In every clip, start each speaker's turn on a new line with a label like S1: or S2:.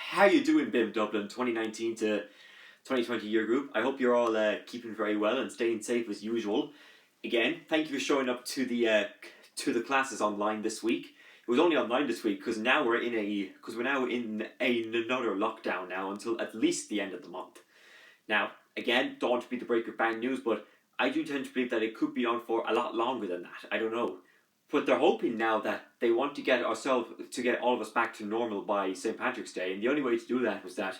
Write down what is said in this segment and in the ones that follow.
S1: How you doing, BIM Dublin 2019 to 2020 year group? I hope you're all keeping very well and staying safe as usual. Again, thank you for showing up to the classes online this week. It was only online this week because we're now in another lockdown now until at least the end of the month. Now, again, don't want to be the breaker of bad news, but I do tend to believe that it could be on for a lot longer than that. I don't know. But they're hoping now that they want to get all of us back to normal by St. Patrick's Day, and the only way to do that was that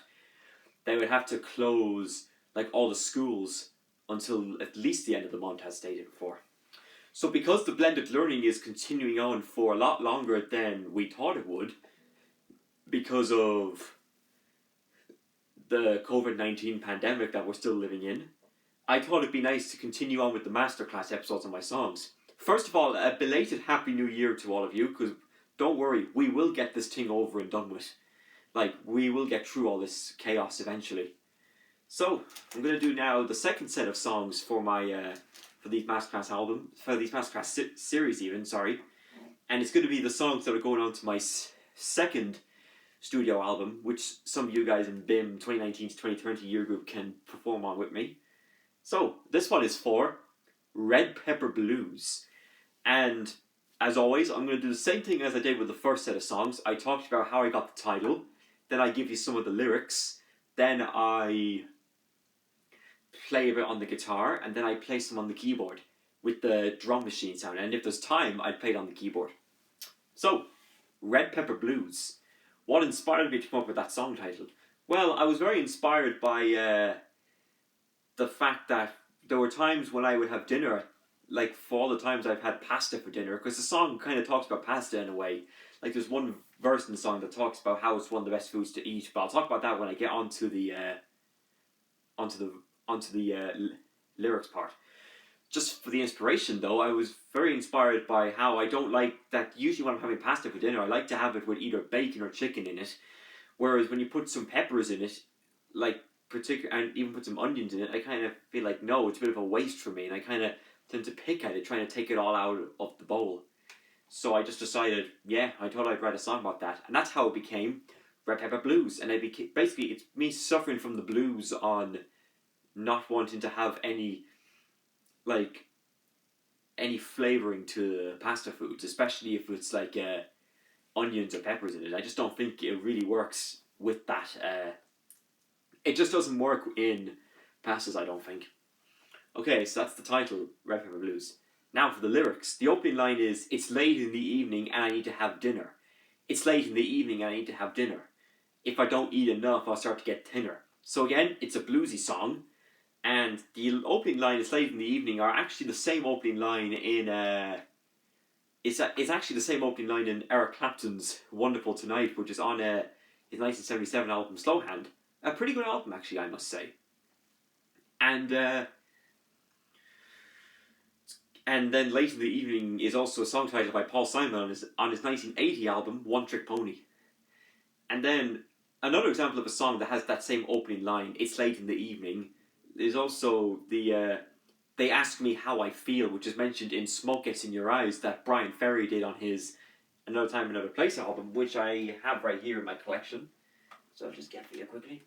S1: they would have to close like all the schools until at least the end of the month, as stated before. So because the blended learning is continuing on for a lot longer than we thought it would, because of the COVID-19 pandemic that we're still living in, I thought it'd be nice to continue on with the Masterclass episodes of my songs. First of all, a belated Happy New Year to all of you, because don't worry, we will get this thing over and done with. Like, we will get through all this chaos eventually. So, I'm going to do now the second set of songs for my, for these Masterclass series even, sorry. And it's going to be the songs that are going on to my second studio album, which some of you guys in BIM 2019 to 2020 year group can perform on with me. So, this one is for Red Pepper Blues. And as always, I'm going to do the same thing as I did with the first set of songs. I talked about how I got the title, then I give you some of the lyrics, then I play a bit on the guitar, and then I play some on the keyboard with the drum machine sound. And if there's time, I play it on the keyboard. So, Red Pepper Blues. What inspired me to come up with that song title? Well, I was very inspired by the fact that there were times when I would have dinner, like for all the times I've had pasta for dinner, because the song kind of talks about pasta in a way. Like there's one verse in the song that talks about how it's one of the best foods to eat, but I'll talk about that when I get onto the lyrics part. Just for the inspiration though, I was very inspired by how I don't like that usually when I'm having pasta for dinner, I like to have it with either bacon or chicken in it, whereas when you put some peppers in it, like and even put some onions in it, I kind of feel like, no, it's a bit of a waste for me, and I kind of tend to pick at it, trying to take it all out of the bowl. So I just decided, yeah, I thought I'd write a song about that, and that's how it became Red Pepper Blues. And basically, it's me suffering from the blues on not wanting to have any flavouring to pasta foods, especially if it's like onions or peppers in it. I just don't think it really works with that. It just doesn't work in pastas, I don't think. Okay, so that's the title, Red Pepper Blues. Now for the lyrics. The opening line is, "It's late in the evening and I need to have dinner. It's late in the evening and I need to have dinner. If I don't eat enough, I'll start to get thinner." So again, it's a bluesy song. And the opening line, "It's late in the evening," are actually the same opening line in... It's actually the same opening line in Eric Clapton's Wonderful Tonight, which is on his 1977 album Slow Hand. A pretty good album, actually, I must say. And then Late in the Evening is also a song title by Paul Simon on his 1980 album One Trick Pony. And then another example of a song that has that same opening line, "It's late in the evening," is also the "They Ask Me How I Feel," which is mentioned in Smoke Gets in Your Eyes, that Brian Ferry did on his Another Time, Another Place album, which I have right here in my collection. So I'll just get for you quickly.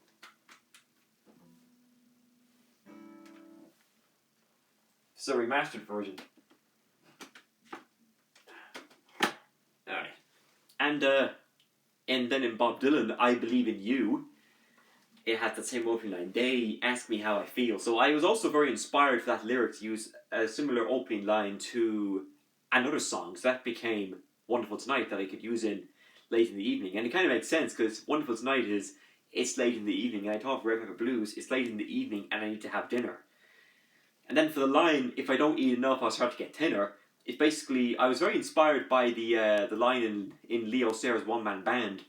S1: This is a remastered version. Alright. And then in Bob Dylan, "I Believe in You," it has that same opening line, "They ask me how I feel." So I was also very inspired for that lyric to use a similar opening line to another song. So that became Wonderful Tonight, that I could use in Late in the Evening. And it kind of makes sense, because Wonderful Tonight is, "It's late in the evening," and I thought for Red Pepper Blues, "It's late in the evening and I need to have dinner." And then for the line, "If I don't eat enough, I'll start to get thinner," it's basically, I was very inspired by the line in Leo Sayre's One Man Band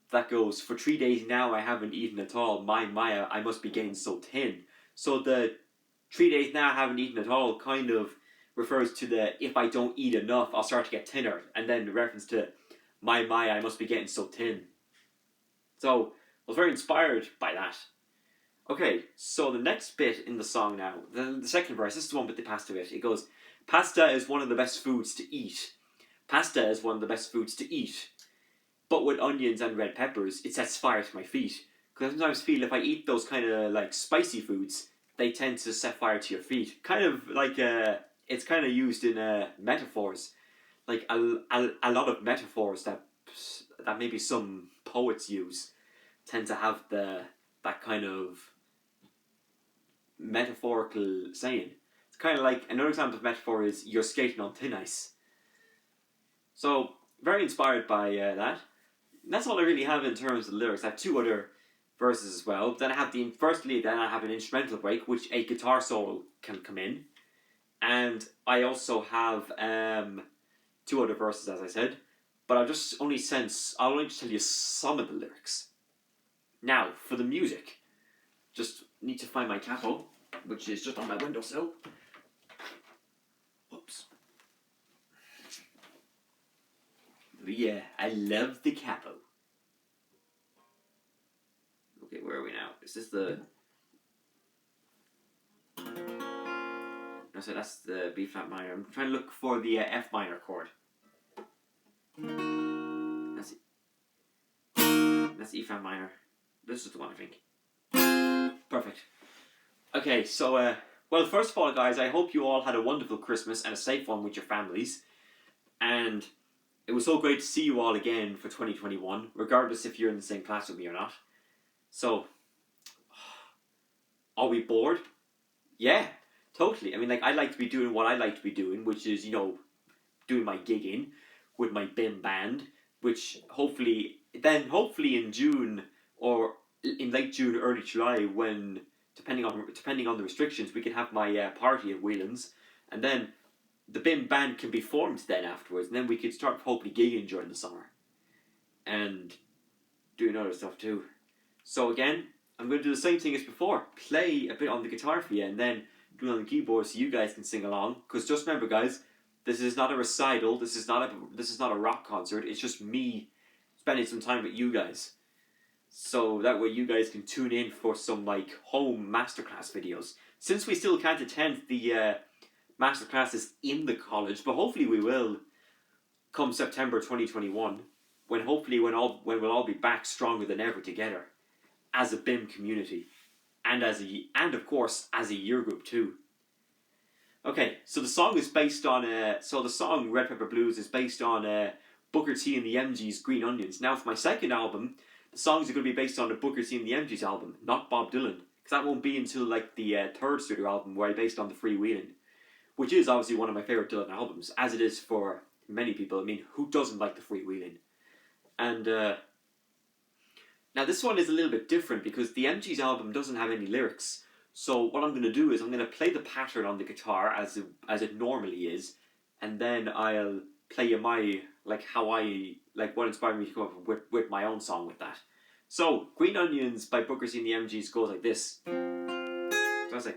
S1: that goes, "For 3 days now I haven't eaten at all, my Maya, I must be getting so thin." So the 3 days now I haven't eaten at all kind of refers to the, "if I don't eat enough, I'll start to get thinner," and then the reference to "my Maya, I must be getting so thin." So I was very inspired by that. Okay, so the next bit in the song now, the second verse, this is the one with the pasta bit. It goes, "Pasta is one of the best foods to eat. Pasta is one of the best foods to eat. but with onions and red peppers, it sets fire to my feet. Because I sometimes feel if I eat those kind of like spicy foods, they tend to set fire to your feet. Kind of like it's kind of used in metaphors, like a lot of metaphors that maybe some poets use tend to have that kind of metaphorical saying. It's kind of like another example of metaphor is you're skating on thin ice. So very inspired by that. That's all I really have in terms of lyrics. I have two other verses as well. Then I have then I have an instrumental break, which a guitar solo can come in, and I also have two other verses, as I said. But I'll only just tell you some of the lyrics. Now for the music, just need to find my capo, which is just on my windowsill. Whoops. Yeah, I love the capo. Okay, where are we now? Is this the... No, so that's the B flat minor. I'm trying to look for the F minor chord. That's E flat minor. This is the one, I think. Perfect. Okay, so, well, first of all, guys, I hope you all had a wonderful Christmas and a safe one with your families. And it was so great to see you all again for 2021, regardless if you're in the same class with me or not. So, are we bored? Yeah, totally. I mean, like, I like to be doing what I like to be doing, which is, doing my gigging with my BIM band, which hopefully in June or in late June, early July, when depending on the restrictions, we can have my party at Whelan's, and then the BIM band can be formed then afterwards, and then we could start hopefully gigging during the summer and doing other stuff too. So again, I'm going to do the same thing as before, play a bit on the guitar for you and then do it on the keyboard so you guys can sing along. Because just remember, guys, this is not a recital, this is not a rock concert, it's just me spending some time with you guys. So that way you guys can tune in for some like home masterclass videos. Since we still can't attend the masterclasses in the college, but hopefully we will come September 2021, when we'll all be back stronger than ever together as a BIM community, and of course as a year group too. Okay, so the song is based on the song Red Pepper Blues is based on Booker T and the MG's Green Onions. Now for my second album, the songs are going to be based on the Booker T and the MG's album, not Bob Dylan, because that won't be until like the third studio album where I based on the Freewheeling, which is obviously one of my favourite Dylan albums, as it is for many people. I mean, who doesn't like the Freewheeling? And now this one is a little bit different because the MG's album doesn't have any lyrics. So what I'm going to do is I'm going to play the pattern on the guitar as it normally is, and then I'll play you what inspired me to come up with my own song with that. So Green Onions by Booker T and the MG's goes like this. So I say.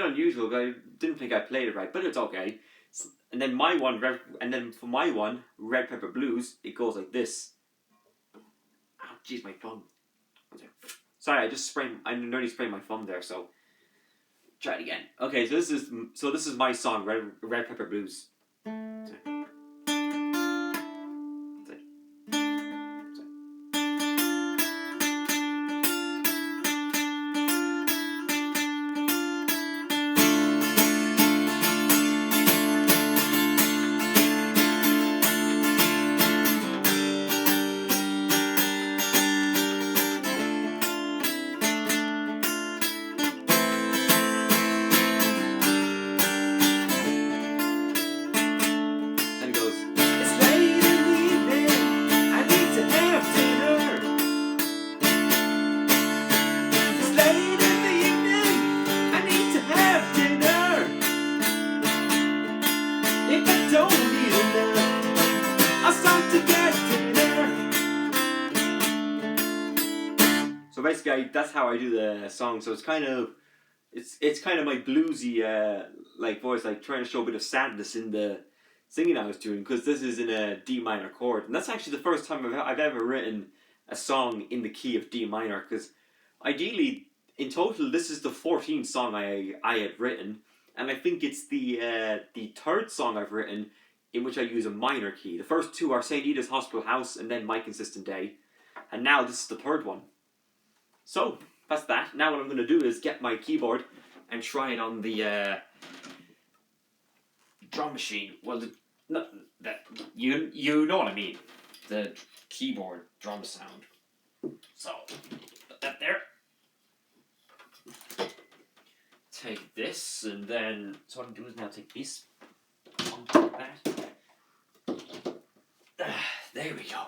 S1: Unusual. I didn't think I played it right, but it's okay. And then for my one, Red Pepper Blues, it goes like this. Oh, jeez, my thumb. Sorry, I nearly sprayed my thumb there. So try it again. Okay, so this is my song, Red Pepper Blues. If I don't eat enough, I'll start to get dinner. basically that's how I do the song. So it's kind of my bluesy like voice, like trying to show a bit of sadness in the singing I was doing, because this is in a D minor chord, and that's actually the first time I've ever written a song in the key of D minor. Because ideally, in total, this is the 14th song I had written, and I think it's the third song I've written in which I use a minor key. The first two are St. Edith's Hospital House and then My Consistent Day, and now this is the third one. So that's that. Now what I'm going to do is get my keyboard and try it on the drum machine. Well, you know what I mean. The keyboard drum sound. So put that there. Take this, and then so what I'm doing is now take this onto that. There we go.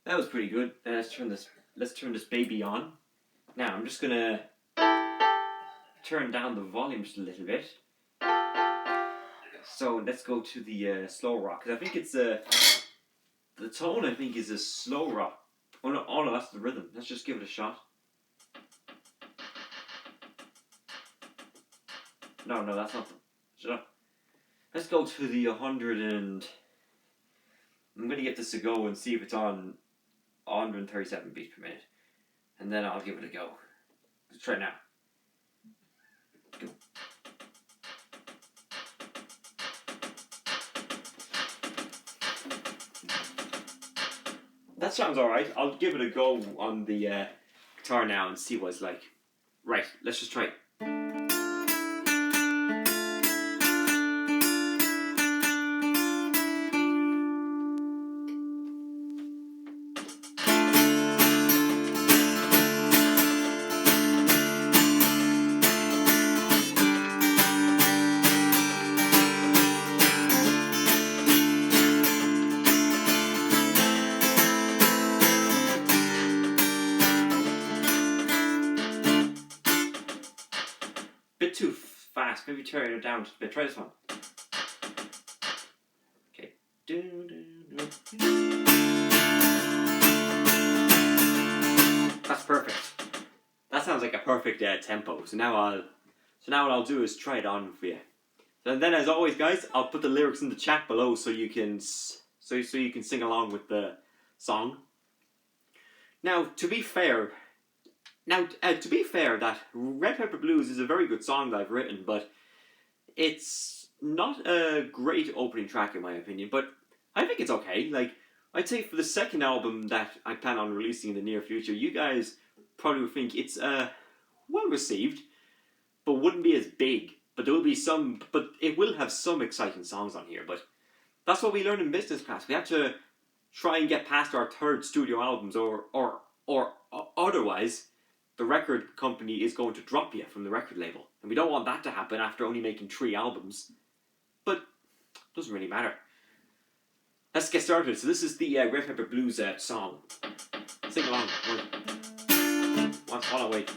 S1: That was pretty good. Let's turn this baby on. Now I'm just gonna turn down the volume just a little bit. So let's go to the slow rock, because I think it's the tone I think is a slow rock. Oh no, that's the rhythm. Let's just give it a shot. No, that's not. Shut up. Let's go to the 100 and I'm gonna get this to go and see if it's on 137 beats per minute, and then I'll give it a go. Let's try it now. Go. That sounds alright. I'll give it a go on the guitar now and see what it's like. Right, let's just try it. Bit too fast. Maybe turn it down just a bit. Try this one. Okay. That's perfect. That sounds like a perfect tempo. So now what I'll do is try it on for you. And then, as always, guys, I'll put the lyrics in the chat below so you can sing along with the song. Now, to be fair, that Red Pepper Blues is a very good song that I've written, but it's not a great opening track in my opinion. But I think it's okay. Like, I'd say for the second album that I plan on releasing in the near future, you guys probably would think it's well received, but wouldn't be as big. But it will have some exciting songs on here. But that's what we learned in business class. We have to try and get past our third studio albums, or otherwise the record company is going to drop you from the record label. And we don't want that to happen after only making 3 albums. But it doesn't really matter. Let's get started. So this is the Red Pepper Blues song. Sing along. While I wait.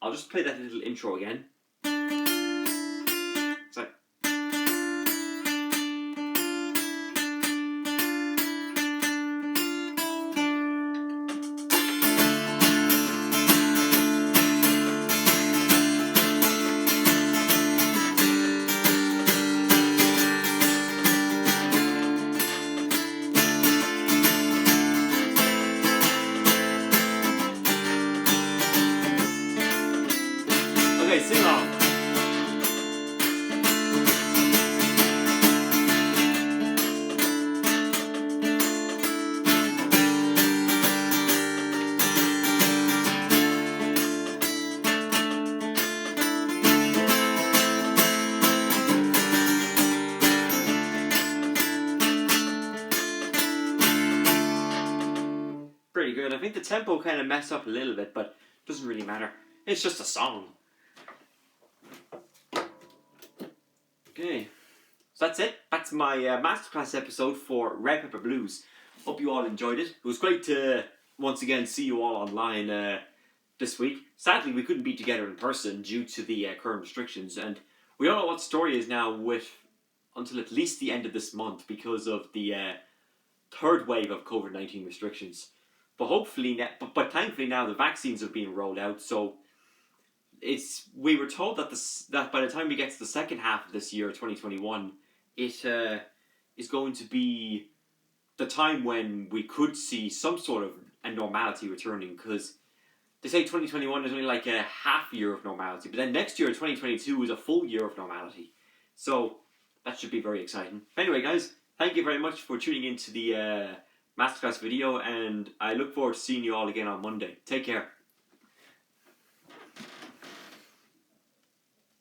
S1: I'll just play that little intro again. So. Okay, sing along. Pretty good. I think the tempo kind of messed up a little bit, but it doesn't really matter. It's just a song. Okay, so that's it. That's my masterclass episode for Red Pepper Blues. Hope you all enjoyed it. It was great to once again see you all online this week. Sadly, we couldn't be together in person due to the current restrictions, and we don't know what the story is now until at least the end of this month because of the third wave of COVID-19 restrictions. But hopefully, but thankfully now the vaccines have been rolled out. So we were told that that by the time we get to the second half of this year, 2021, it is going to be the time when we could see some sort of a normality returning, because they say 2021 is only like a half year of normality, but then next year 2022 is a full year of normality. So that should be very exciting. Anyway, guys, thank you very much for tuning into the Masterclass video, and I look forward to seeing you all again on Monday. Take care.